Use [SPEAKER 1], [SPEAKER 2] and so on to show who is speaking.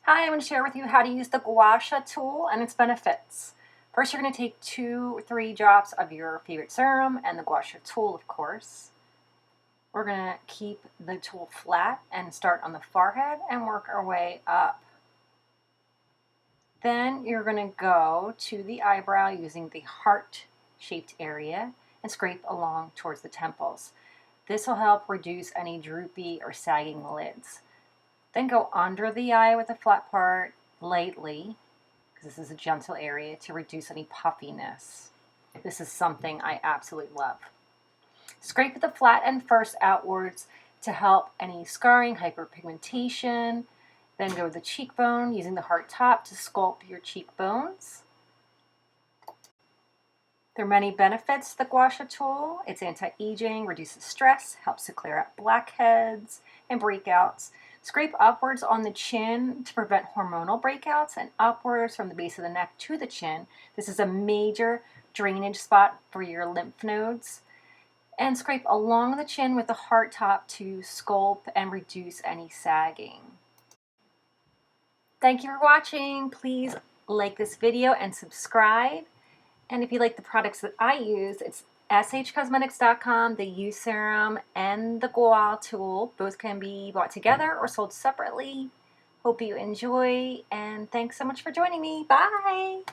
[SPEAKER 1] Hi, I'm going to share with you how to use the Gua Sha tool and its benefits. First, you're going to take 2 or 3 drops of your favorite serum and the Gua Sha tool, of course. We're going to keep the tool flat and start on the forehead and work our way up. Then you're going to go to the eyebrow using the heart-shaped area and scrape along towards the temples. This will help reduce any droopy or sagging lids. Then go under the eye with the flat part lightly, because this is a gentle area, to reduce any puffiness. This is something I absolutely love. Scrape the flat end first outwards to help any scarring, hyperpigmentation. Then go to the cheekbone using the heart top to sculpt your cheekbones. There are many benefits to the Gua Sha tool. It's anti-aging, reduces stress, helps to clear out blackheads and breakouts. Scrape upwards on the chin to prevent hormonal breakouts and upwards from the base of the neck to the chin. This is a major drainage spot for your lymph nodes. And scrape along the chin with the heart top to sculpt and reduce any sagging. Thank you for watching. Please like this video and subscribe. And if you like the products that I use, it's sh.cosmetics.com, the U serum and the Gua tool. Both can be bought together or sold separately. Hope you enjoy, and thanks so much for joining me. Bye!